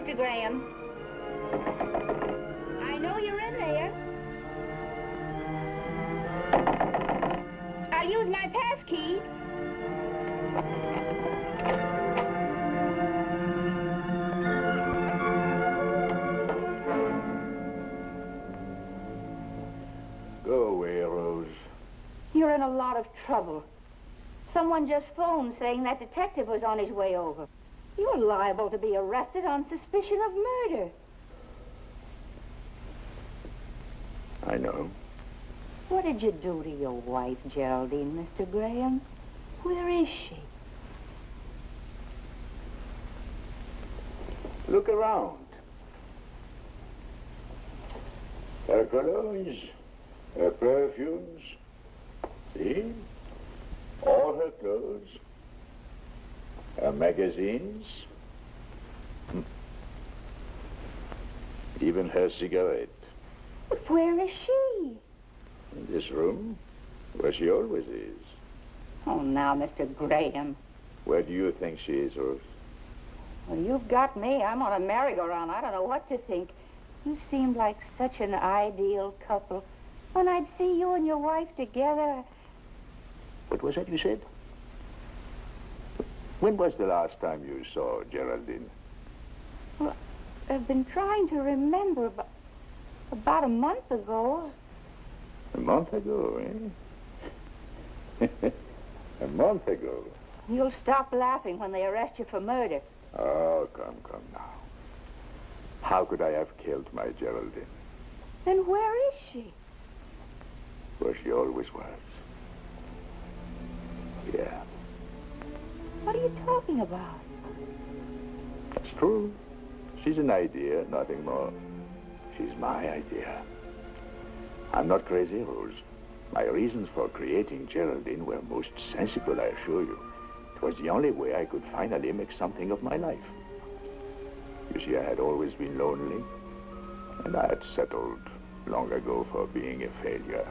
Mr. Graham. I know you're in there. I'll use my pass key. Go away, Rose. You're in a lot of trouble. Someone just phoned saying that detective was on his way over. You're liable to be arrested on suspicion of murder. I know. What did you do to your wife, Geraldine, Mr. Graham? Where is she? Look around. Her colognes, her perfumes. See? All her clothes. Her magazines. Even her cigarette. But where is she? In this room, where she always is. Oh, now, Mr. Graham. Where do you think she is, Rose? Well, you've got me. I'm on a merry-go-round. I don't know what to think. You seemed like such an ideal couple. When I'd see you and your wife together... What was that you said? When was the last time you saw Geraldine? Well, I've been trying to remember. About a month ago. A month ago, eh? A month ago. You'll stop laughing when they arrest you for murder. Oh, come now. How could I have killed my Geraldine? Then where is she? Where she always was. Yeah. What are you talking about? That's true. She's an idea, nothing more. She's my idea. I'm not crazy, Rose. My reasons for creating Geraldine were most sensible, I assure you. It was the only way I could finally make something of my life. You see, I had always been lonely, and I had settled long ago for being a failure.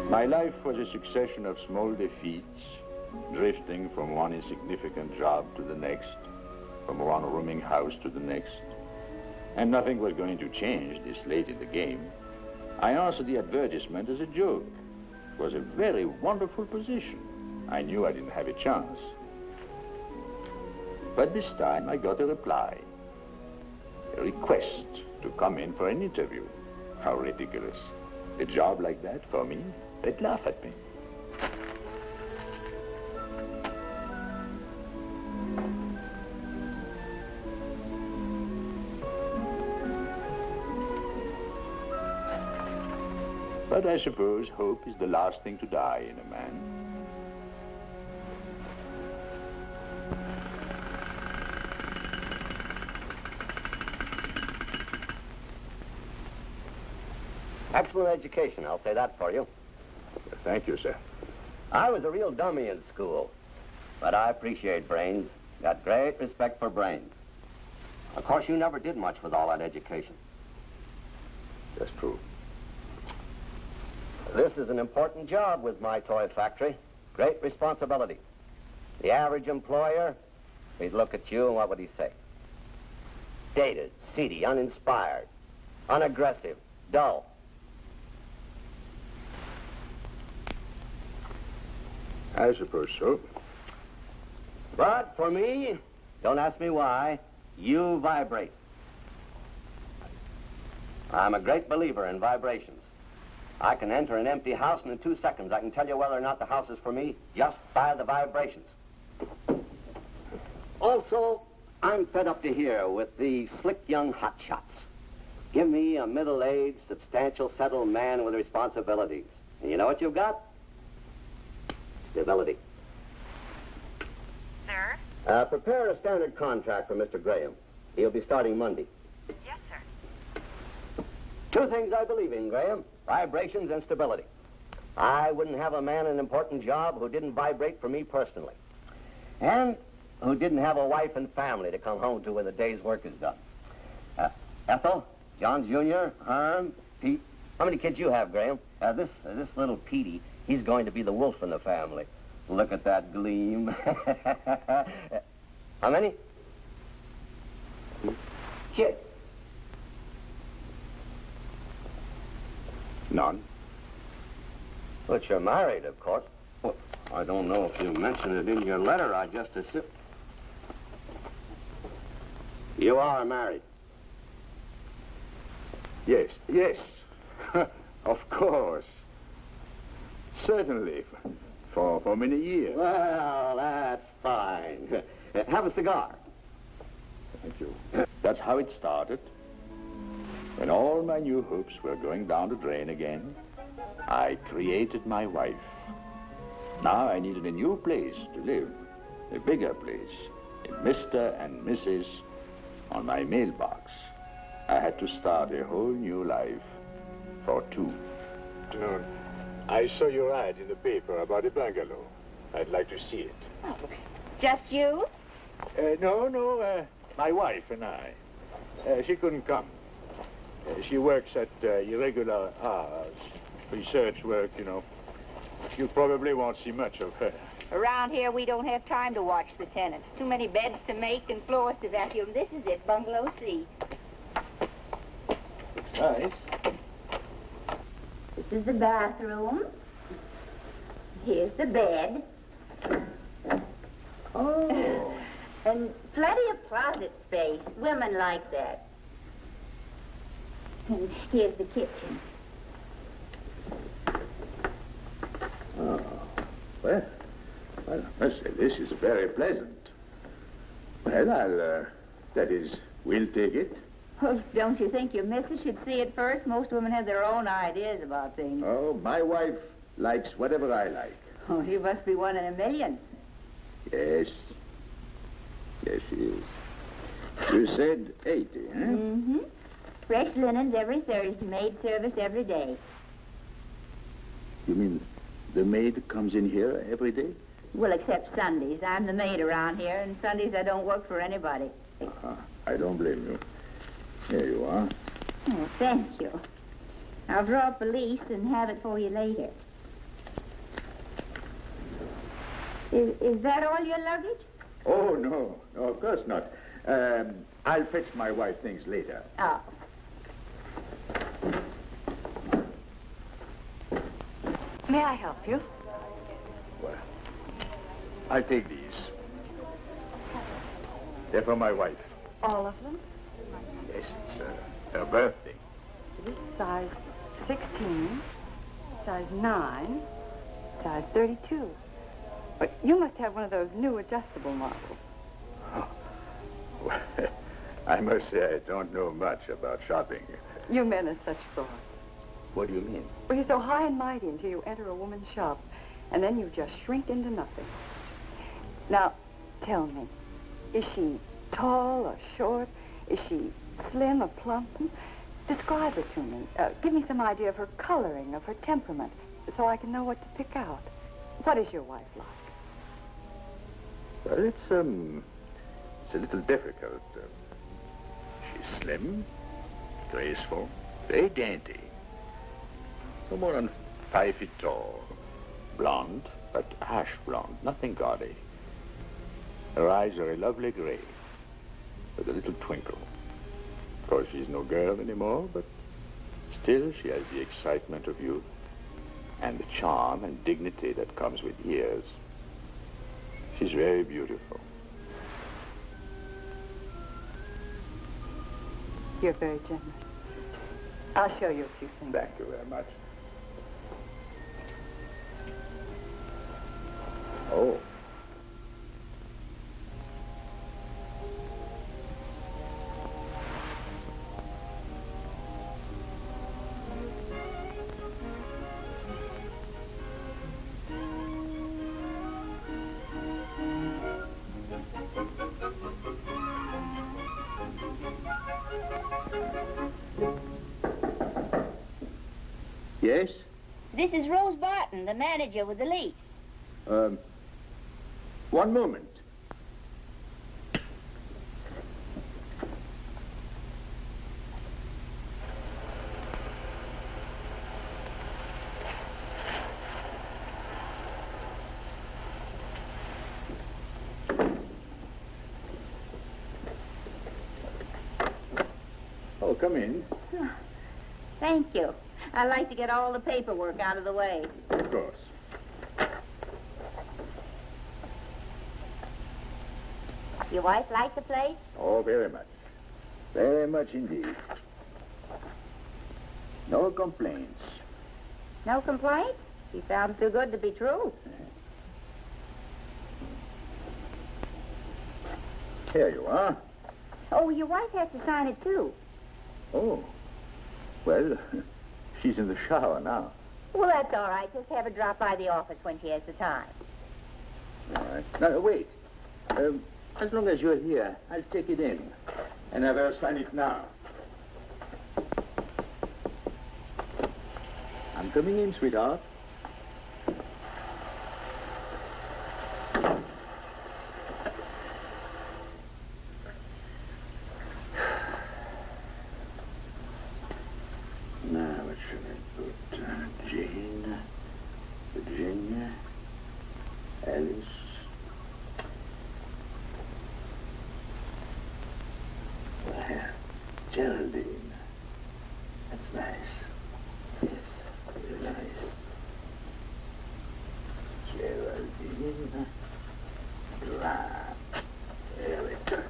My life was a succession of small defeats, drifting from one insignificant job to the next, from one rooming house to the next. And nothing was going to change this late in the game. I answered the advertisement as a joke. It was a very wonderful position. I knew I didn't have a chance. But this time I got a reply. A request to come in for an interview. How ridiculous. A job like that for me? They'd laugh at me. But I suppose hope is the last thing to die in a man. Excellent education, I'll say that for you. Thank you, sir. I was a real dummy in school, but I appreciate brains. Got great respect for brains. Of course, you never did much with all that education. That's true. This is an important job with my toy factory. Great responsibility. The average employer, he'd look at you and what would he say? Dated, seedy, uninspired, unaggressive, dull. I suppose so. But for me, don't ask me why, you vibrate. I'm a great believer in vibrations. I can enter an empty house, and in 2 seconds I can tell you whether or not the house is for me just by the vibrations. Also, I'm fed up to here with the slick young hotshots. Give me a middle-aged, substantial, settled man with responsibilities. And you know what you've got? Stability. Sir? Prepare a standard contract for Mr. Graham. He'll be starting Monday. Yes, sir. 2 things I believe in, Graham. Vibrations and stability. I wouldn't have a man in an important job who didn't vibrate for me personally. And who didn't have a wife and family to come home to when the day's work is done. Ethel, John Jr., Herm, Pete, How many kids you have, Graham? This little Petey, he's going to be the wolf in the family. Look at that gleam. How many? Kids. None. But you're married, of course. Well, I don't know if you mentioned it in your letter. I just assumed. You are married. Yes, yes. Of course. Certainly. For many years. Well, that's fine. Have a cigar. Thank you. That's how it started. When all my new hopes were going down the drain again, I created my wife. Now I needed a new place to live, a bigger place, in Mr. and Mrs. on my mailbox. I had to start a whole new life for two. I saw your ad in the paper about a bungalow. I'd like to see it. Oh, just you? No, my wife and I. She couldn't come. She works at irregular hours. Research work, you know. You probably won't see much of her. Around here, we don't have time to watch the tenants. Too many beds to make and floors to vacuum. This is it, Bungalow C. Nice. This is the bathroom. Here's the bed. Oh. And plenty of closet space. Women like that. And here's the kitchen. Oh. Well, I must say, this is very pleasant. Well, that is, we'll take it. Well, don't you think your missus should see it first? Most women have their own ideas about things. Oh, my wife likes whatever I like. Oh, you must be one in a million. Yes. Yes, she is. You said 80, huh? Mm-hmm. Fresh linens every Thursday, maid service every day. You mean the maid comes in here every day? Well, except Sundays. I'm the maid around here, and Sundays I don't work for anybody. I don't blame you. Here you are. Oh, thank you. I'll draw up a lease and have it for you later. Is that all your luggage? Oh, no, of course not. I'll fetch my wife things later. Oh. May I help you? Well, I'll take these. They're for my wife. All of them? Yes, it's her birthday. This is size 16, size 9, size 32. But you must have one of those new adjustable models. Oh. Well, I must say I don't know much about shopping. You men are such frauds. What do you mean? Well, you're so high and mighty until you enter a woman's shop, and then you just shrink into nothing. Now, tell me, is she tall or short? Is she slim or plump? Describe her to me. Give me some idea of her coloring, of her temperament, so I can know what to pick out. What is your wife like? Well, it's a little difficult. She's slim, graceful, very dainty. No more than 5 feet tall. Blonde, but ash blonde, nothing gaudy. Her eyes are a lovely gray, with a little twinkle. Of course, she's no girl anymore, but still she has the excitement of youth and the charm and dignity that comes with years. She's very beautiful. You're very generous. I'll show you a few things. Thank you very much. Oh. Yes? This is Rose Barton, the manager with the lease. One moment. Oh, come in. Thank you. I like to get all the paperwork out of the way. Of course. Your wife like the place? Oh, very much. Very much indeed. No complaints. No complaints? She sounds too good to be true. Here you are. Oh, your wife has to sign it, too. Oh. Well, she's in the shower now. Well, that's all right. Just have her drop by the office when she has the time. All right. Now, wait. As long as you're here, I'll take it in. And have her sign it now. I'm coming in, sweetheart. Now, what should I put? Jane, Virginia, Alice. Well, Geraldine. That's nice. Yes, very nice. Geraldine. Dry. Very good.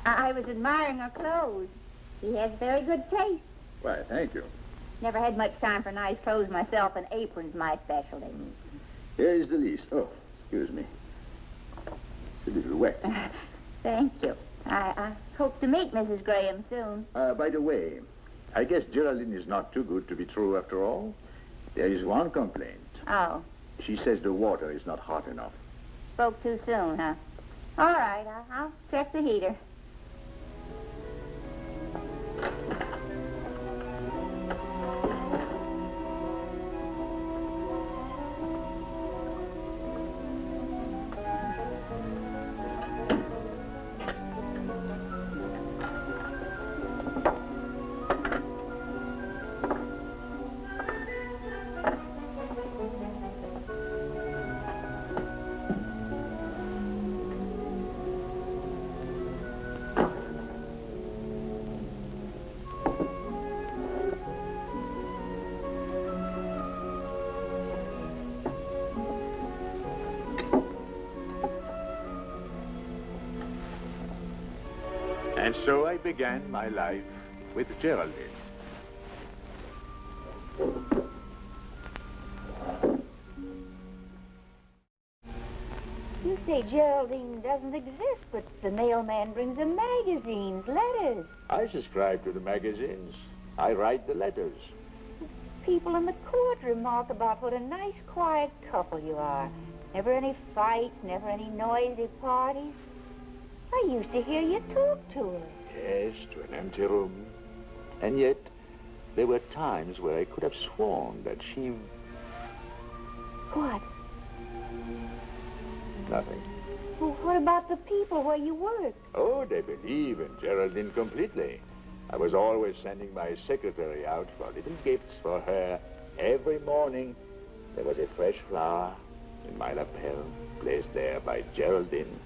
I was admiring her clothes. She has very good taste. Why, thank you. Never had much time for nice clothes myself, and aprons my specialty. Here is the lease. Oh, excuse me. It's a little wet. Thank you. I hope to meet Mrs. Graham soon. By the way, I guess Geraldine is not too good to be true after all. There is one complaint. Oh, She says the water is not hot enough. spoke too soon, huh? All right, I'll check the heater. And so I began my life with Geraldine. You say Geraldine doesn't exist, but the mailman brings her magazines, letters. I subscribe to the magazines. I write the letters. People in the court remark about what a nice, quiet couple you are. Never any fights, never any noisy parties. I used to hear you talk to her. Yes, to an empty room. And yet, there were times where I could have sworn that she... What? Nothing. Well, what about the people where you work? Oh, they believe in Geraldine completely. I was always sending my secretary out for little gifts for her. Every morning, there was a fresh flower in my lapel, placed there by Geraldine.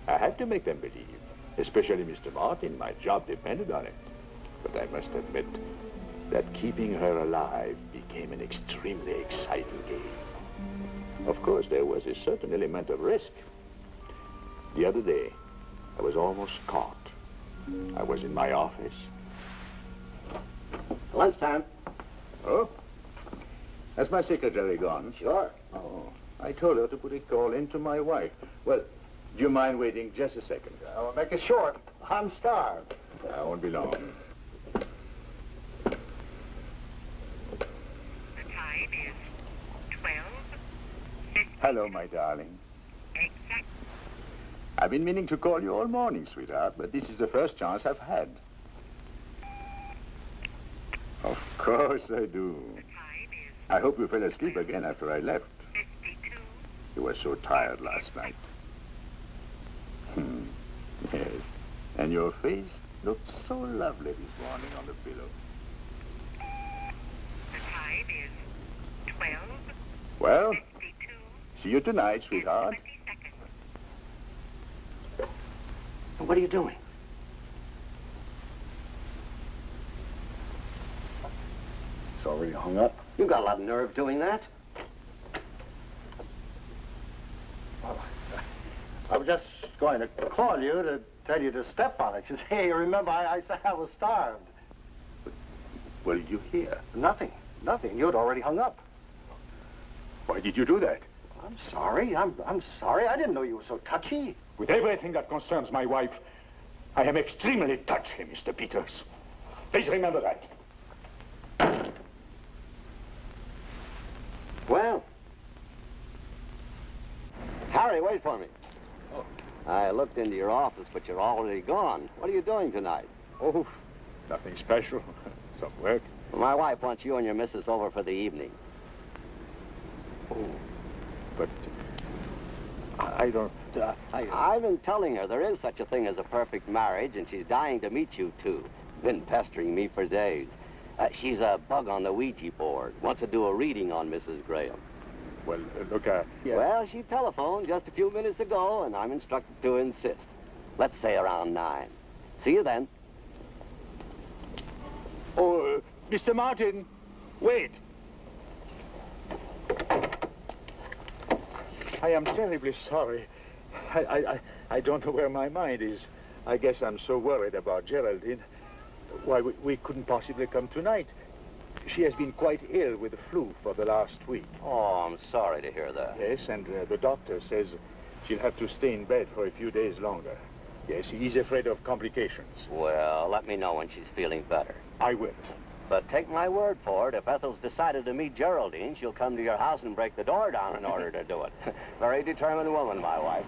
I had to make them believe, especially Mr. Martin. My job depended on it. But I must admit that keeping her alive became an extremely exciting game. Of course, there was a certain element of risk. The other day, I was almost caught. I was in my office. Lunchtime. Oh? Has my secretary gone? Sure. Oh, I told her to put a call in to my wife. Well, do you mind waiting just a second? I'll make it short. I'm starved. I won't be long. The time is 12:50. Hello, my darling. Exact. I've been meaning to call you all morning, sweetheart, but this is the first chance I've had. Of course I do. The time is I hope you fell asleep again after I left. 52. You were so tired last night. Yes. And your face Looked so lovely this morning on the pillow. The time is 12:52. Well, see you tonight, sweetheart. 20 seconds. What are you doing? It's already hung up. You got a lot of nerve doing that. I was just going to call you to tell you to step on it. You say, hey, remember, I said I was starved. What did you hear? Nothing. You'd already hung up. Why did you do that? I'm sorry. I'm sorry. I didn't know you were so touchy. With everything that concerns my wife, I am extremely touchy, Mr. Peters. Please remember that. Well, Harry, wait for me. Oh. I looked into your office, but you're already gone. What are you doing tonight? Oh, nothing special. Some work. Well, my wife wants you and your missus over for the evening. Oh, but I don't... I've been telling her there is such a thing as a perfect marriage, and she's dying to meet you two. Been pestering me for days. She's a bug on the Ouija board. Wants to do a reading on Mrs. Graham. Well, look, yeah. Well, she telephoned just a few minutes ago, and I'm instructed to insist. Let's say around 9. See you then. Oh, Mr. Martin, wait. I am terribly sorry. I don't know where my mind is. I guess I'm so worried about Geraldine. Why, we couldn't possibly come tonight. She has been quite ill with the flu for the last week. Oh, I'm sorry to hear that. Yes, and the doctor says she'll have to stay in bed for a few days longer. Yes, he's afraid of complications. Well, let me know when she's feeling better. I will. But take my word for it, if Ethel's decided to meet Geraldine, she'll come to your house and break the door down in order to do it. Very determined woman, my wife.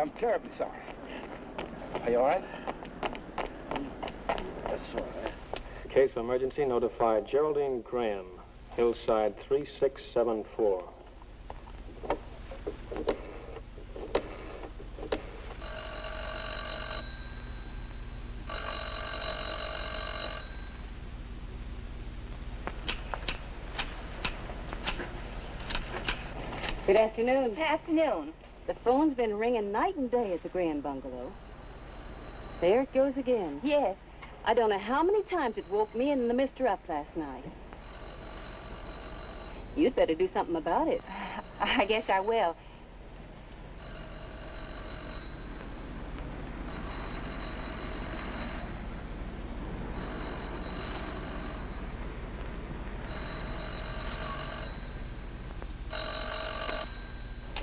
I'm terribly sorry. Are you all right? Yes, sir. Case of emergency, notify Geraldine Graham, Hillside 3674. Good afternoon. Good afternoon. The phone's been ringing night and day at the Grand Bungalow. There it goes again. Yes. I don't know how many times it woke me and the mister up last night. You'd better do something about it. I guess I will.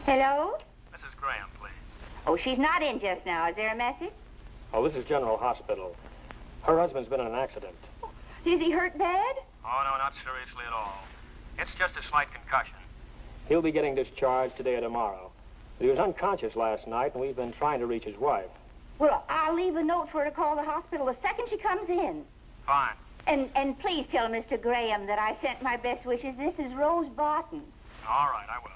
Hello? Mrs. Graham, please. Oh, she's not in just now. Is there a message? Oh, this is General Hospital. Her husband's been in an accident. Is he hurt bad? Oh, no, not seriously at all. It's just a slight concussion. He'll be getting discharged today or tomorrow. But he was unconscious last night, and we've been trying to reach his wife. Well, I'll leave a note for her to call the hospital the second she comes in. Fine. And please tell Mr. Graham that I sent my best wishes. This is Rose Barton. All right, I will.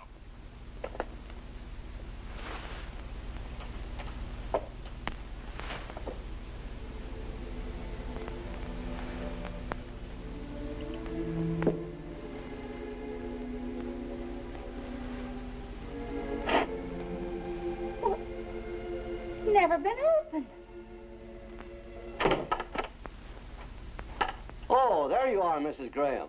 Never been opened. Oh, there you are, Mrs. Graham.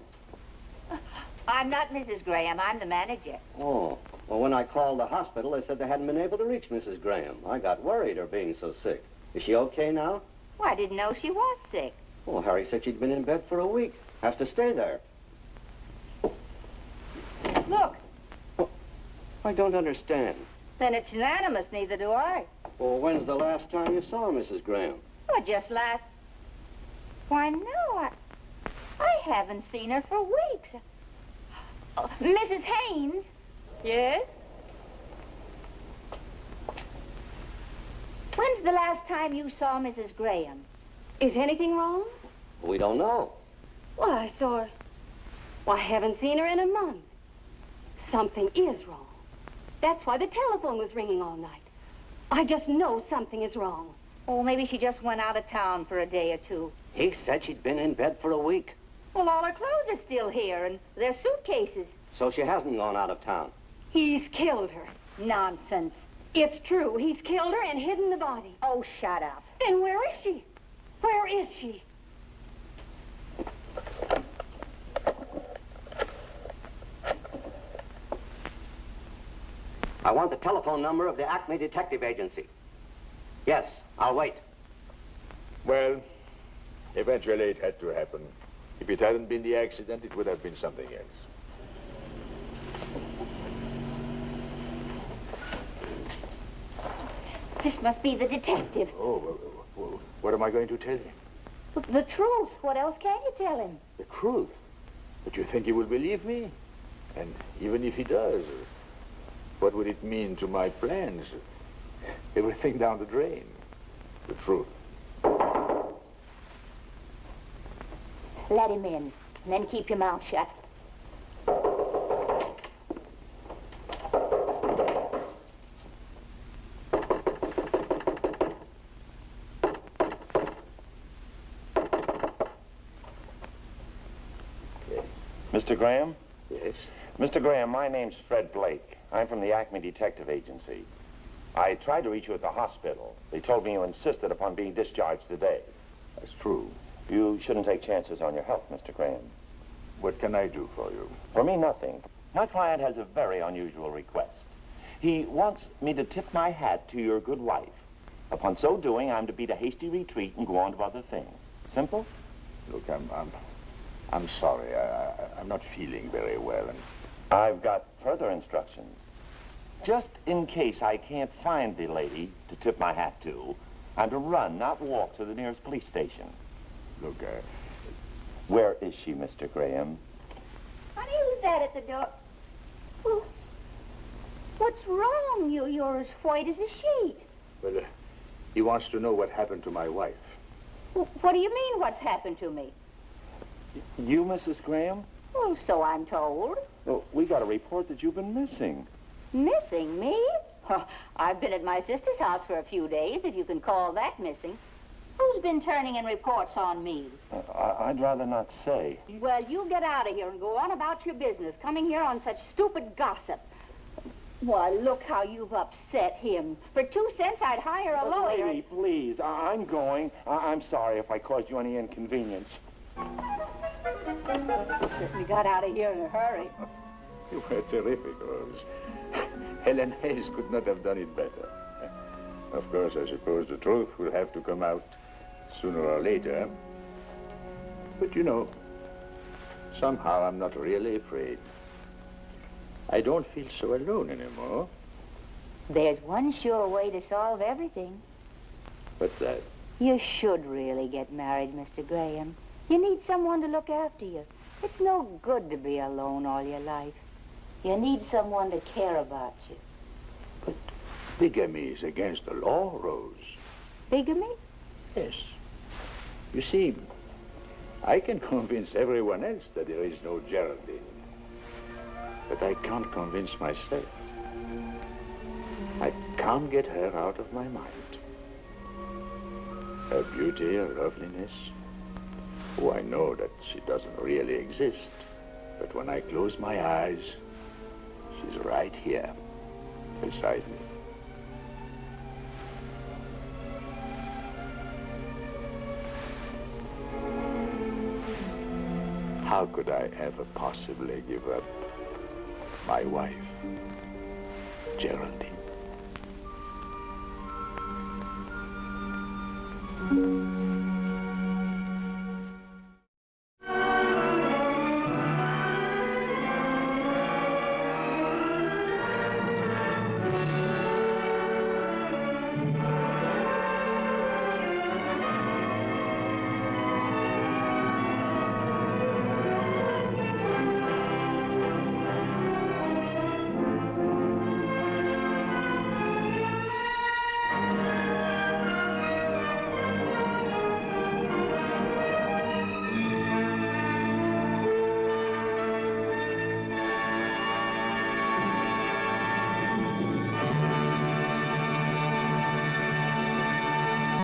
I'm not Mrs. Graham. I'm the manager. Oh, well, when I called the hospital, they said they hadn't been able to reach Mrs. Graham. I got worried, her being so sick. Is she okay now? Well, I didn't know she was sick. Well, Harry said she'd been in bed for a week. Has to stay there. Look, I don't understand. then it's unanimous. Neither do I. Well, when's the last time you saw Mrs. Graham? Well, just last... Why, no, I haven't seen her for weeks. Oh, Mrs. Haynes? Yes? When's the last time you saw Mrs. Graham? Is anything wrong? We don't know. Well, I saw her. Well, I haven't seen her in a month. Something is wrong. That's why the telephone was ringing all night. I just know something is wrong. Oh, maybe she just went out of town for a day or two. He said she'd been in bed for a week. Well, all her clothes are still here, and their suitcases. So she hasn't gone out of town. He's killed her. Nonsense. It's true. He's killed her and hidden the body. Oh, shut up. Then where is she? Where is she? I want the telephone number of the Acme Detective Agency. Yes, I'll wait. Well, eventually it had to happen. If it hadn't been the accident, it would have been something else. This must be the detective. Oh, well, what am I going to tell him? The truth. What else can you tell him? The truth. But you think he will believe me? And even if he does, what would it mean to my plans? Everything down the drain. The truth. Let him in, and then keep your mouth shut. Mr. Graham? Yes? Mr. Graham, my name's Fred Blake. I'm from the Acme Detective Agency. I tried to reach you at the hospital. They told me you insisted upon being discharged today. That's true. You shouldn't take chances on your health, Mr. Graham. What can I do for you? For me, nothing. My client has a very unusual request. He wants me to tip my hat to your good wife. Upon so doing, I'm to beat a hasty retreat and go on to other things. Simple? Look, I'm sorry. I'm not feeling very well, and I've got further instructions. Just in case I can't find the lady to tip my hat to, I'm to run, not walk, to the nearest police station. look, Where is she, Mr. Graham? Honey, who's that at the door? Well, what's wrong? You're as white as a sheet. well, he wants to know what happened to my wife. Well, what do you mean, what's happened to me? You, Mrs. Graham? Well, so I'm told. Well, we got a report that you've been missing. Missing me? Oh, I've been at my sister's house for a few days, if you can call that missing. Who's been turning in reports on me? I'd rather not say. Well, you get out of here and go on about your business, coming here on such stupid gossip. Why, look how you've upset him. For 2 cents, I'd hire a lawyer. Lady, please, I'm going. I'm sorry if I caused you any inconvenience. We got out of here in a hurry. You were terrific, Rose. Helen Hayes could not have done it better. Of course, I suppose the truth will have to come out sooner or later. But you know, somehow I'm not really afraid. I don't feel so alone anymore. There's one sure way to solve everything. What's that? You should really get married, Mr. Graham. You need someone to look after you. It's no good to be alone all your life. You need someone to care about you. But bigamy is against the law, Rose. Bigamy? Yes. You see, I can convince everyone else that there is no Geraldine. But I can't convince myself. I can't get her out of my mind. Her beauty, her loveliness. Oh, I know that she doesn't really exist. But when I close my eyes, she's right here, beside me. How could I ever possibly give up my wife, Geraldine?